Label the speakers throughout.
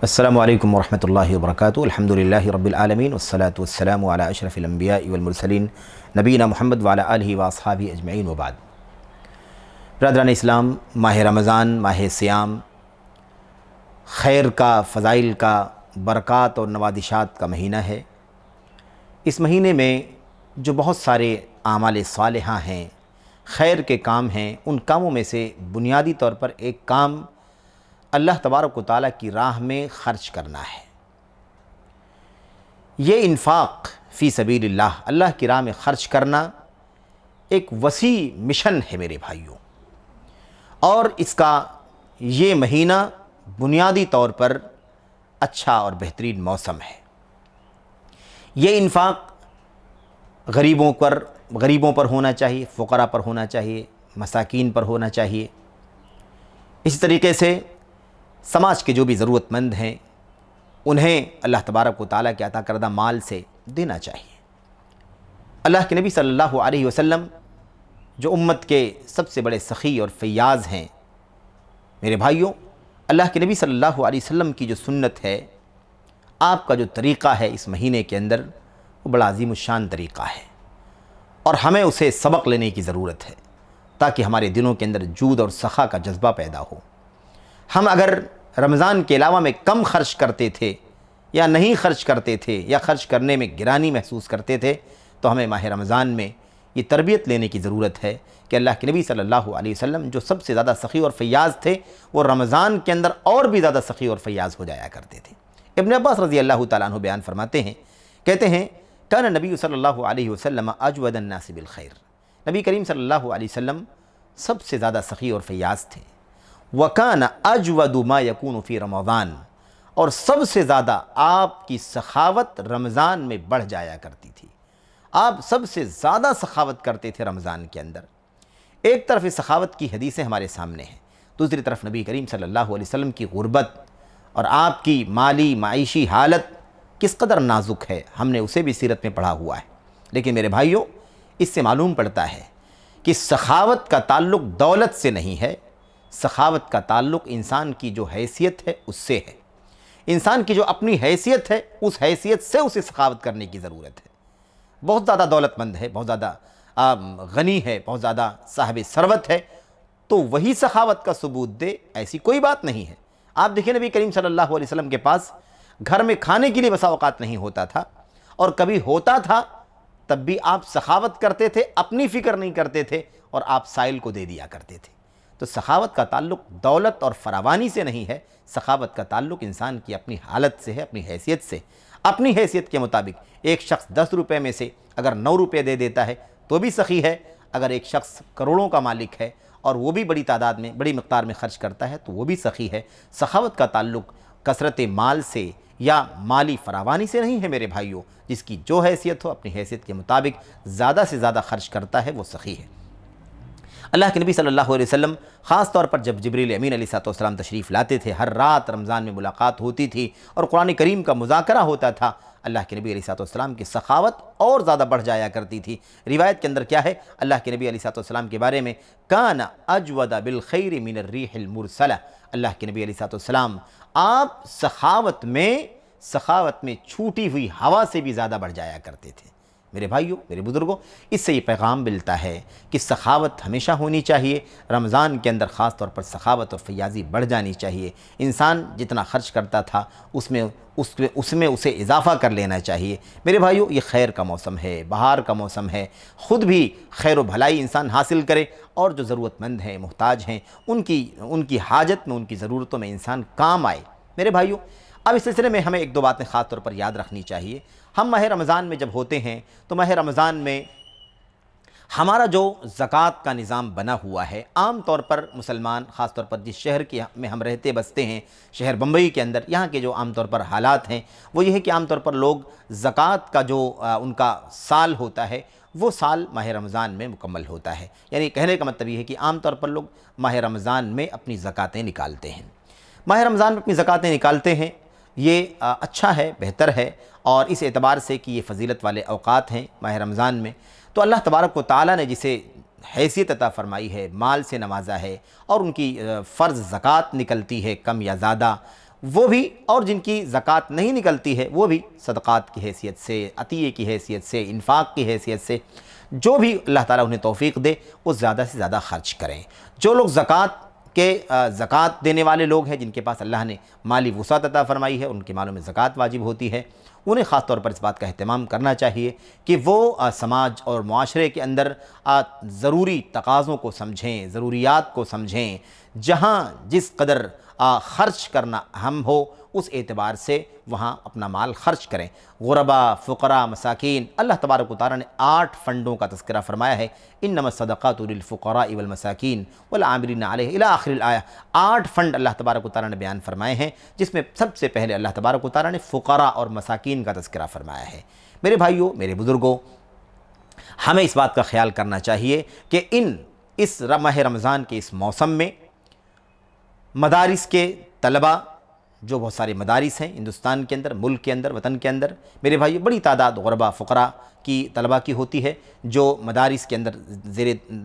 Speaker 1: السلام علیکم ورحمۃ اللہ وبرکاتہ۔ الحمدللہ رب العالمین والصلاة والسلام علی اشرف الانبیاء والمرسلین نبینا محمد وعلی آلہ واصحابہ اجمعین وبعد۔ برادران اسلام، ماہ رمضان، ماہ صیام، خیر کا، فضائل کا، برکات اور نوازشات کا مہینہ ہے۔ اس مہینے میں جو بہت سارے اعمال صالحہ ہیں، خیر کے کام ہیں، ان کاموں میں سے بنیادی طور پر ایک کام اللہ تبارک و تعالیٰ کی راہ میں خرچ کرنا ہے۔ یہ انفاق فی سبیل اللہ، اللہ کی راہ میں خرچ کرنا ایک وسیع مشن ہے میرے بھائیوں، اور اس کا یہ مہینہ بنیادی طور پر اچھا اور بہترین موسم ہے۔ یہ انفاق غریبوں پر ہونا چاہیے، فقراء پر ہونا چاہیے، مساکین پر ہونا چاہیے۔ اسی طریقے سے سماج کے جو بھی ضرورت مند ہیں انہیں اللہ تبارک و تعالیٰ کے عطا کردہ مال سے دینا چاہیے۔ اللہ کے نبی صلی اللہ علیہ وسلم جو امت کے سب سے بڑے سخی اور فیاض ہیں، میرے بھائیوں، اللہ کے نبی صلی اللہ علیہ وسلم کی جو سنت ہے، آپ کا جو طریقہ ہے اس مہینے کے اندر، وہ بڑا عظیم الشان طریقہ ہے، اور ہمیں اسے سبق لینے کی ضرورت ہے تاکہ ہمارے دلوں کے اندر جود اور سخا کا جذبہ پیدا ہو۔ ہم اگر رمضان کے علاوہ میں کم خرچ کرتے تھے یا نہیں خرچ کرتے تھے یا خرچ کرنے میں گرانی محسوس کرتے تھے، تو ہمیں ماہ رمضان میں یہ تربیت لینے کی ضرورت ہے کہ اللہ کے نبی صلی اللہ علیہ وسلم جو سب سے زیادہ سخی اور فیاض تھے، وہ رمضان کے اندر اور بھی زیادہ سخی اور فیاض ہو جایا کرتے تھے۔ ابن عباس رضی اللہ تعالیٰ عنہ بیان فرماتے ہیں، کہتے ہیں، کان نبی صلی اللہ علیہ وسلم اجود الناس بالخیر، نبی کریم صلی اللہ علیہ وسلم سب سے زیادہ سخی اور فیاض تھے۔ وَكَانَ أَجْوَدُ مَا يَكُونُ فِي رمضان، اور سب سے زیادہ آپ کی سخاوت رمضان میں بڑھ جایا کرتی تھی۔ آپ سب سے زیادہ سخاوت کرتے تھے رمضان کے اندر۔ ایک طرف اس سخاوت کی حدیثیں ہمارے سامنے ہیں، دوسری طرف نبی کریم صلی اللہ علیہ وسلم کی غربت اور آپ کی مالی معیشی حالت کس قدر نازک ہے، ہم نے اسے بھی سیرت میں پڑھا ہوا ہے۔ لیکن میرے بھائیوں، اس سے معلوم پڑتا ہے کہ سخاوت کا تعلق دولت سے نہیں ہے، سخاوت کا تعلق انسان کی جو حیثیت ہے اس سے ہے۔ انسان کی جو اپنی حیثیت ہے، اس حیثیت سے اسے سخاوت کرنے کی ضرورت ہے۔ بہت زیادہ دولت مند ہے، بہت زیادہ غنی ہے، بہت زیادہ صاحب ثروت ہے، تو وہی سخاوت کا ثبوت دے، ایسی کوئی بات نہیں ہے۔ آپ دیکھیں، نبی کریم صلی اللہ علیہ وسلم کے پاس گھر میں کھانے کے لیے بسا اوقات نہیں ہوتا تھا، اور کبھی ہوتا تھا تب بھی آپ سخاوت کرتے تھے، اپنی فکر نہیں کرتے تھے، اور آپ سائل کو دے دیا کرتے تھے۔ تو سخاوت کا تعلق دولت اور فراوانی سے نہیں ہے، سخاوت کا تعلق انسان کی اپنی حالت سے ہے، اپنی حیثیت سے۔ اپنی حیثیت کے مطابق ایک شخص 10 روپے میں سے اگر 9 روپے دے دیتا ہے تو بھی سخی ہے، اگر ایک شخص کروڑوں کا مالک ہے اور وہ بھی بڑی تعداد میں، بڑی مقدار میں خرچ کرتا ہے تو وہ بھی سخی ہے۔ سخاوت کا تعلق کثرت مال سے یا مالی فراوانی سے نہیں ہے میرے بھائیوں، جس کی جو حیثیت ہو اپنی حیثیت کے مطابق زیادہ سے زیادہ خرچ کرتا ہے وہ سخی ہے۔ اللہ کے نبی صلی اللہ علیہ وسلم خاص طور پر جب جبریل امین علیہ السلام تشریف لاتے تھے، ہر رات رمضان میں ملاقات ہوتی تھی اور قرآن کریم کا مذاکرہ ہوتا تھا، اللہ کے نبی علیہ السلام کی سخاوت اور زیادہ بڑھ جایا کرتی تھی۔ روایت کے اندر کیا ہے اللہ کے نبی علیہ السلام کے بارے میں؟ کان اجود بالخیر من الریح المرسلہ، اللہ کے نبی علیہ السلام آپ سخاوت میں چھوٹی ہوئی ہوا سے بھی زیادہ بڑھ جایا کرتے تھے۔ میرے بھائیوں، میرے بزرگوں، اس سے یہ پیغام ملتا ہے کہ سخاوت ہمیشہ ہونی چاہیے۔ رمضان کے اندر خاص طور پر سخاوت اور فیاضی بڑھ جانی چاہیے۔ انسان جتنا خرچ کرتا تھا اس میں اسے اضافہ کر لینا چاہیے۔ میرے بھائیوں، یہ خیر کا موسم ہے، بہار کا موسم ہے، خود بھی خیر و بھلائی انسان حاصل کرے، اور جو ضرورت مند ہیں، محتاج ہیں، ان کی حاجت میں، ان کی ضرورتوں میں انسان کام آئے۔ میرے بھائیوں، اب اس سلسلے میں ہمیں ایک دو باتیں خاص طور پر یاد رکھنی چاہیے۔ ہم ماہ رمضان میں جب ہوتے ہیں تو ماہ رمضان میں ہمارا جو زکوٰۃ کا نظام بنا ہوا ہے، عام طور پر مسلمان، خاص طور پر جس شہر میں ہم رہتے بستے ہیں، شہر بمبئی کے اندر، یہاں کے جو عام طور پر حالات ہیں وہ یہ ہے کہ عام طور پر لوگ زکوٰۃ کا جو ان کا سال ہوتا ہے وہ سال ماہ رمضان میں مکمل ہوتا ہے۔ یعنی کہنے کا مطلب یہ ہے کہ عام طور پر لوگ ماہ رمضان میں اپنی زکوٰۃیں نکالتے ہیں۔ ماہ رمضان میں اپنی زکوٰۃیں نکالتے ہیں، یہ اچھا ہے، بہتر ہے، اور اس اعتبار سے کہ یہ فضیلت والے اوقات ہیں ماہ رمضان میں، تو اللہ تبارک و تعالیٰ نے جسے حیثیت عطا فرمائی ہے، مال سے نوازا ہے، اور ان کی فرض زکوٰۃ نکلتی ہے کم یا زیادہ، وہ بھی، اور جن کی زکوٰۃ نہیں نکلتی ہے وہ بھی صدقات کی حیثیت سے، عطیے کی حیثیت سے، انفاق کی حیثیت سے جو بھی اللہ تعالیٰ انہیں توفیق دے وہ زیادہ سے زیادہ خرچ کریں۔ جو لوگ زکوٰۃ دینے والے لوگ ہیں، جن کے پاس اللہ نے مالی وسعت عطا فرمائی ہے، ان کے مالوں میں زکوٰۃ واجب ہوتی ہے، انہیں خاص طور پر اس بات کا اہتمام کرنا چاہیے کہ وہ سماج اور معاشرے کے اندر ضروری تقاضوں کو سمجھیں، ضروریات کو سمجھیں، جہاں جس قدر خرچ کرنا اہم ہو اس اعتبار سے وہاں اپنا مال خرچ کریں۔ غرباء، فقراء، مساکین، اللہ تبارک و تعالیٰ نے 8 فنڈوں کا تذکرہ فرمایا ہے، انما الصدقات للفقراء والمساکین والعاملین علیہ الی آخر الآیہ۔ 8 فنڈ اللہ تبارک و تعالیٰ نے بیان فرمائے ہیں، جس میں سب سے پہلے اللہ تبارک و تعالیٰ نے فقراء اور مساکین کا تذکرہ فرمایا ہے۔ میرے بھائیوں، میرے بزرگوں، ہمیں اس بات کا خیال کرنا چاہیے کہ اس ماہ رمضان کے اس موسم میں مدارس کے طلباء، جو بہت سارے مدارس ہیں ہندوستان کے اندر، ملک کے اندر، وطن کے اندر، میرے بھائی بڑی تعداد غرباء فقراء کی طلباء کی ہوتی ہے جو مدارس کے اندر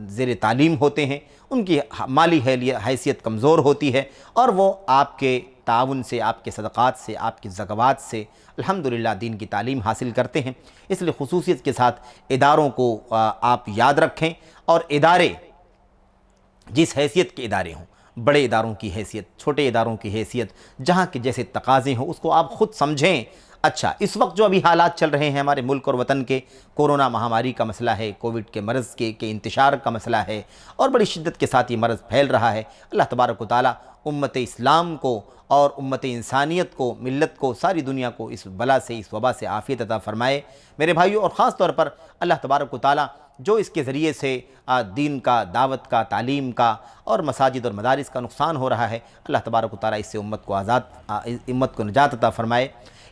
Speaker 1: زیر تعلیم ہوتے ہیں، ان کی مالی حیثیت کمزور ہوتی ہے، اور وہ آپ کے تعاون سے، آپ کے صدقات سے، آپ کی زکوٰۃ سے الحمدللہ دین کی تعلیم حاصل کرتے ہیں۔ اس لیے خصوصیت کے ساتھ اداروں کو آپ یاد رکھیں، اور ادارے جس حیثیت کے ادارے ہوں، بڑے اداروں کی حیثیت، چھوٹے اداروں کی حیثیت، جہاں کے جیسے تقاضے ہوں اس کو آپ خود سمجھیں۔ اچھا، اس وقت جو ابھی حالات چل رہے ہیں ہمارے ملک اور وطن کے، کورونا مہاماری کا مسئلہ ہے، کووڈ کے مرض کے انتشار کا مسئلہ ہے، اور بڑی شدت کے ساتھ یہ مرض پھیل رہا ہے۔ اللہ تبارک و تعالیٰ امت اسلام کو اور امت انسانیت کو، ملت کو، ساری دنیا کو اس بلا سے، اس وبا سے عافیت عطا فرمائے میرے بھائیوں۔ اور خاص طور پر اللہ تبارک و تعالیٰ جو اس کے ذریعے سے دین کا، دعوت کا، تعلیم کا اور مساجد اور مدارس کا نقصان ہو رہا ہے، اللہ تبارک و تعالیٰ اس سے امت کو نجات عطا فرمائے۔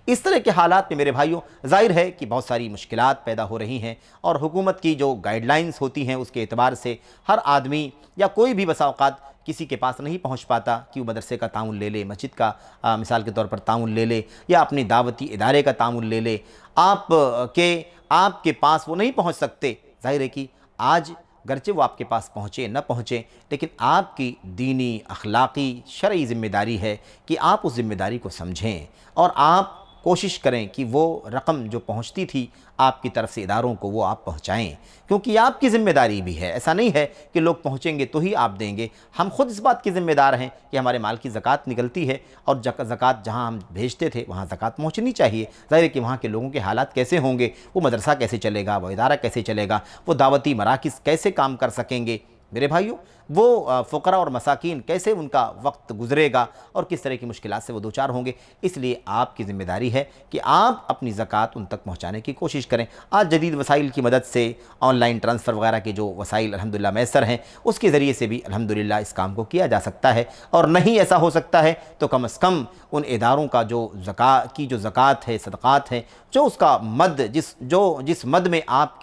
Speaker 1: اس طرح کے حالات میں میرے بھائیوں ظاہر ہے کہ بہت ساری مشکلات پیدا ہو رہی ہیں، اور حکومت کی جو گائیڈ لائنز ہوتی ہیں اس کے اعتبار سے ہر آدمی یا کوئی بھی بسا اوقات کسی کے پاس نہیں پہنچ پاتا کہ وہ مدرسے کا تعاون لے لے، مسجد کا مثال کے طور پر تعاون لے لے، یا اپنی دعوتی ادارے کا تعاون لے لے۔ آپ کے پاس وہ نہیں پہنچ سکتے، ظاہر ہے کہ آج گرچہ وہ آپ کے پاس پہنچے نہ پہنچے، لیکن آپ کی دینی، اخلاقی، شرعی ذمہ داری ہے کہ آپ اس ذمہ داری کو سمجھیں، اور آپ کوشش کریں کہ وہ رقم جو پہنچتی تھی آپ کی طرف سے اداروں کو وہ آپ پہنچائیں، کیونکہ یہ آپ کی ذمہ داری بھی ہے۔ ایسا نہیں ہے کہ لوگ پہنچیں گے تو ہی آپ دیں گے، ہم خود اس بات کی ذمہ دار ہیں کہ ہمارے مال کی زکوٰۃ نکلتی ہے، اور زکوٰۃ جہاں ہم بھیجتے تھے وہاں زکوٰۃ پہنچنی چاہیے۔ ظاہر ہے کہ وہاں کے لوگوں کے حالات کیسے ہوں گے، وہ مدرسہ کیسے چلے گا، وہ ادارہ کیسے چلے گا، وہ دعوتی مراکز کیسے کام کر سکیں گے میرے بھائیوں، وہ فقراء اور مساکین کیسے ان کا وقت گزرے گا، اور کس طرح کی مشکلات سے وہ دوچار ہوں گے۔ اس لیے آپ کی ذمہ داری ہے کہ آپ اپنی زکوٰۃ ان تک پہنچانے کی کوشش کریں۔ آج جدید وسائل کی مدد سے آن لائن ٹرانسفر وغیرہ کے جو وسائل الحمدللہ میسر ہیں، اس کے ذریعے سے بھی الحمدللہ اس کام کو کیا جا سکتا ہے، اور نہیں ایسا ہو سکتا ہے تو کم از کم ان اداروں کا جو زکوٰۃ ہے، صدقات ہیں، جو اس کا مد جس مد میں آپ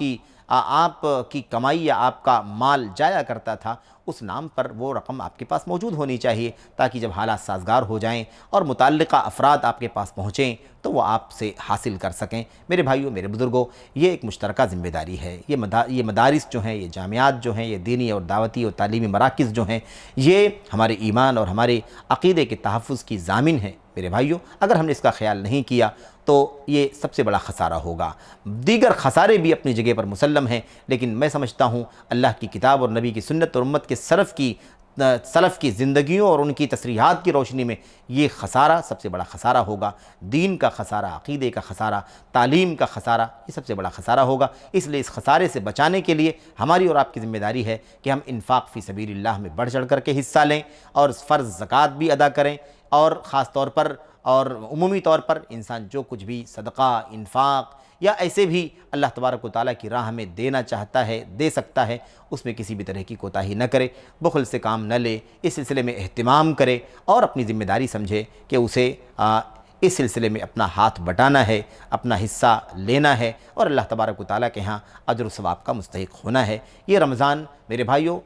Speaker 1: کی کمائی یا آپ کا مال جایا کرتا تھا، اس نام پر وہ رقم آپ کے پاس موجود ہونی چاہیے، تاکہ جب حالات سازگار ہو جائیں اور متعلقہ افراد آپ کے پاس پہنچیں تو وہ آپ سے حاصل کر سکیں۔ میرے بھائیوں، میرے بزرگوں، یہ ایک مشترکہ ذمہ داری ہے۔ یہ مدارس جو ہیں، یہ جامعات جو ہیں، یہ دینی اور دعوتی اور تعلیمی مراکز جو ہیں، یہ ہمارے ایمان اور ہمارے عقیدے کے تحفظ کی ضامن ہیں میرے بھائیوں۔ اگر ہم نے اس کا خیال نہیں کیا تو یہ سب سے بڑا خسارہ ہوگا۔ دیگر خسارے بھی اپنی جگہ پر مسلم ہیں، لیکن میں سمجھتا ہوں اللہ کی کتاب اور نبی کی سنت اور امت کے سلف کی زندگیوں اور ان کی تصریحات کی روشنی میں یہ خسارہ سب سے بڑا خسارہ ہوگا۔ دین کا خسارہ، عقیدے کا خسارہ، تعلیم کا خسارہ، یہ سب سے بڑا خسارہ ہوگا۔ اس لیے اس خسارے سے بچانے کے لیے ہماری اور آپ کی ذمہ داری ہے کہ ہم انفاق فی سبیل اللہ میں بڑھ چڑھ کر کے حصہ لیں، اور فرض زکوٰۃ بھی ادا کریں، اور خاص طور پر اور عمومی طور پر انسان جو کچھ بھی صدقہ، انفاق یا ایسے بھی اللہ تبارک و تعالیٰ کی راہ میں دینا چاہتا ہے، دے سکتا ہے، اس میں کسی بھی طرح کی کوتاہی نہ کرے، بخل سے کام نہ لے، اس سلسلے میں اہتمام کرے، اور اپنی ذمہ داری سمجھے کہ اسے اس سلسلے میں اپنا ہاتھ بٹانا ہے، اپنا حصہ لینا ہے، اور اللہ تبارک و تعالیٰ کے ہاں اجر و ثواب کا مستحق ہونا ہے۔ یہ رمضان میرے بھائیوں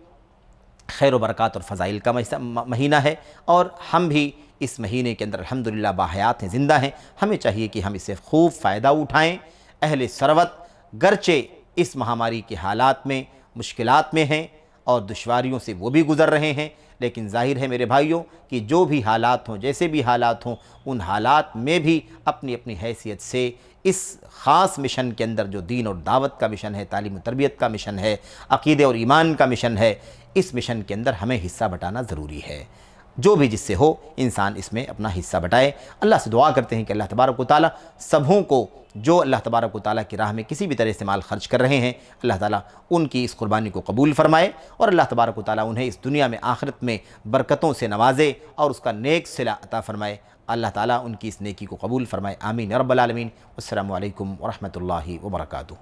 Speaker 1: خیر و برکات اور فضائل کا مہینہ ہے، اور ہم بھی اس مہینے کے اندر الحمدللہ باحیات ہیں، زندہ ہیں۔ ہمیں چاہیے کہ ہم اس سے خوب فائدہ اٹھائیں۔ اہل ثروت گرچہ اس مہاماری کے حالات میں مشکلات میں ہیں اور دشواریوں سے وہ بھی گزر رہے ہیں، لیکن ظاہر ہے میرے بھائیوں کہ جو بھی حالات ہوں، جیسے بھی حالات ہوں، ان حالات میں بھی اپنی اپنی حیثیت سے اس خاص مشن کے اندر جو دین اور دعوت کا مشن ہے، تعلیم و تربیت کا مشن ہے، عقیدے اور ایمان کا مشن ہے، اس مشن کے اندر ہمیں حصہ بٹانا ضروری ہے۔ جو بھی جس سے ہو انسان اس میں اپنا حصہ بٹائے۔ اللہ سے دعا کرتے ہیں کہ اللہ تبارک و تعالیٰ سبھوں کو جو اللہ تبارک و تعالیٰ کی راہ میں کسی بھی طرح سے مال خرچ کر رہے ہیں، اللہ تعالیٰ ان کی اس قربانی کو قبول فرمائے، اور اللہ تبارک و تعالیٰ انہیں اس دنیا میں آخرت میں برکتوں سے نوازے اور اس کا نیک صلہ عطا فرمائے۔ اللہ تعالیٰ ان کی اس نیکی کو قبول فرمائے، آمین یا رب العالمین۔ السلام علیکم ورحمۃ اللہ وبرکاتہ۔